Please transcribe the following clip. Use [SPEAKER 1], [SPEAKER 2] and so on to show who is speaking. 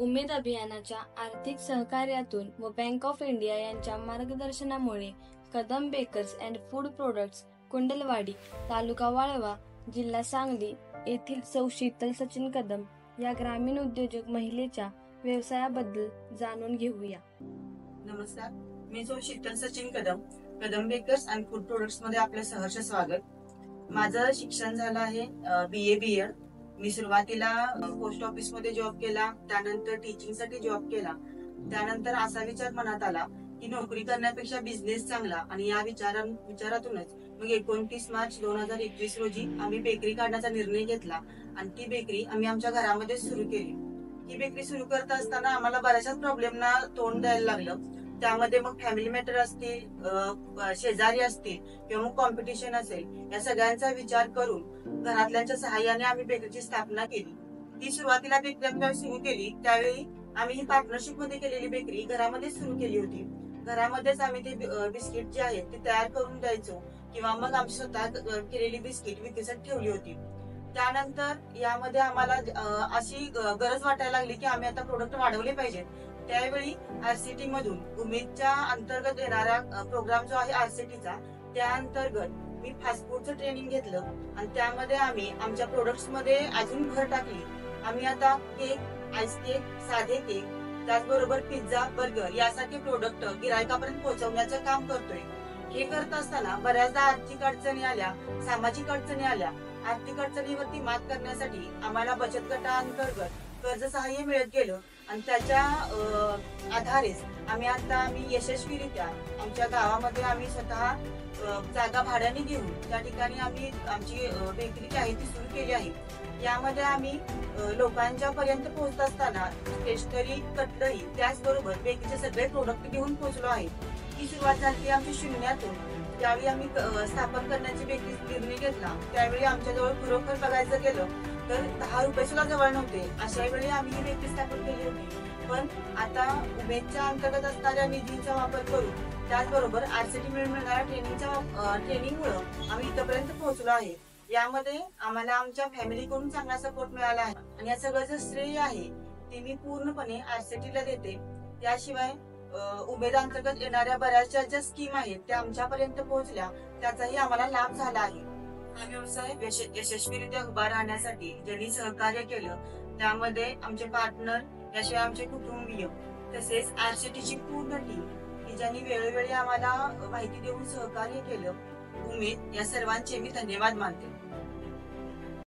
[SPEAKER 1] उमेद अभियानाच्या आर्थिक सहकार्यातून व बँक ऑफ इंडिया यांच्या मार्गदर्शनामुळे Kadam bakers and food products Kundalwadi, taluka Walwa, जिल्हा सांगली येथील सौ शीतल सचिन कदम या ग्रामीण उद्योजक महिलेच्या व्यवसायाबद्दल जाणून घेऊया.
[SPEAKER 2] नमस्कार, मी सौ Sheetal Sachin Kadam, Kadam bakers and food products मध्ये आपलं सहर्ष स्वागत. माझं शिक्षण झालं आहे BA BEd. मी सुरुवातीला पोस्ट ऑफिस मध्ये जॉब केला, त्यानंतर टीचिंग साठी जॉब केला. त्यानंतर असा विचार मनात आला की नोकरी करण्यापेक्षा बिझनेस चांगला, आणि या विचारातूनच मग 29 मार्च 2021 रोजी आम्ही बेकरी काढण्याचा निर्णय घेतला आणि ती बेकरी आम्ही आमच्या घरामध्ये सुरू केली. ही बेकरी सुरू करत असताना आम्हाला बऱ्याचशाच प्रॉब्लेमना तोंड द्यायला लागलं. त्यामध्ये मग फॅमिली मॅटर असतील, शेजारी असतील किंवा मग कॉम्पिटिशन असेल, या सगळ्यांचा विचार करून घरातल्यांच्या सहाय्याने आम्ही बेकरीची स्थापना केली. ती सुरुवातीला बेकरी आम्ही सुरू केली त्यावेळी आम्ही ही पार्टनरशिप मध्ये केलेली बेकरी घरामध्ये सुरू केली होती. घरामध्येच आम्ही ते बिस्किट जे आहेत ते तयार करून द्यायचो किंवा मग आम्ही स्वतः केलेली बिस्किट विक्रीसाठी ठेवली होती. त्यानंतर यामध्ये आम्हाला अशी गरज वाटायला लागली की आम्ही आता प्रोडक्ट वाढवले पाहिजेत. त्यावेळी RCT मधून उमेदच्या अंतर्गत येणारा प्रोग्राम जो आहे RCTचा, त्या अंतर्गत मी फास्ट फूडचं ट्रेनिंग घेतलं आणि त्यामध्ये आम्ही आमच्या प्रोडक्ट्स मध्ये अजून भर टाकली. आम्ही आता केक, आईस केक, साधे केक, त्याचबरोबर पिझ्झा, बर्गर यासारखे प्रोडक्ट गिरायकापर्यंत पोहोचवण्याचं काम करतोय. हे करत असताना बऱ्याचदा आर्थिक अडचणी आल्या, सामाजिक अडचणी आल्या. आर्थिक अडचणीवरती मात करण्यासाठी आम्हाला बचत गटाअंतर्गत कर्ज सहाय्य मिळत गेलं आणि त्याच्या आधारेच आम्ही यशस्वीरित्या आमच्या गावामध्ये आम्ही स्वतः जागा भाड्याने घेऊन त्या ठिकाणी आम्ही आमची बेकरी जी आहे ती सुरू केली आहे. यामध्ये आम्ही लोकांच्या पर्यंत पोहोचत असताना स्टेशनरी, कटलरी, त्याचबरोबर बेकरीचे सगळे प्रोडक्ट घेऊन पोहोचलो आहे. ही सुरुवात झाली आमची शून्यातून. त्यावेळी आम्ही स्थापन करण्याची बेकरी निर्णय घेतला त्यावेळी आमच्याजवळ खरोखर बघायचं गेलं तर 10 रुपये सुद्धा जवळ नव्हते. अशा वेळी आम्ही ही बेकरी स्थापन केली होती. पण आता उमेदच्या अंतर्गत असणाऱ्या निधीचा वापर करून त्याचबरोबर RCT मिळणाऱ्या ट्रेनिंगमुळे आम्ही इथपर्यंत पोहोचलो आहे. यामध्ये आम्हाला आमच्या फॅमिलीकडून चांगला सपोर्ट मिळाला आहे आणि या सगळं श्रेय आहे ते मी पूर्णपणे RCTला देते. त्याशिवाय उमेद अंतर्गत येणाऱ्या बऱ्याचशा ज्या स्कीम आहेत त्या आमच्यापर्यंत पोहोचल्या, त्याचाही आम्हाला लाभ झाला आहे. हा व्यवसाय यशस्वीरित्या उभा राहण्यासाठी ज्यांनी सहकार्य केलं त्यामध्ये आमचे पार्टनर, याशिवाय आमचे कुटुंबीय, तसेच RCTची पूर्ण टीम की ज्यांनी वेळोवेळी आम्हाला माहिती देऊन सहकार्य केलं, उमेद, या सर्वांचे मी धन्यवाद मानते.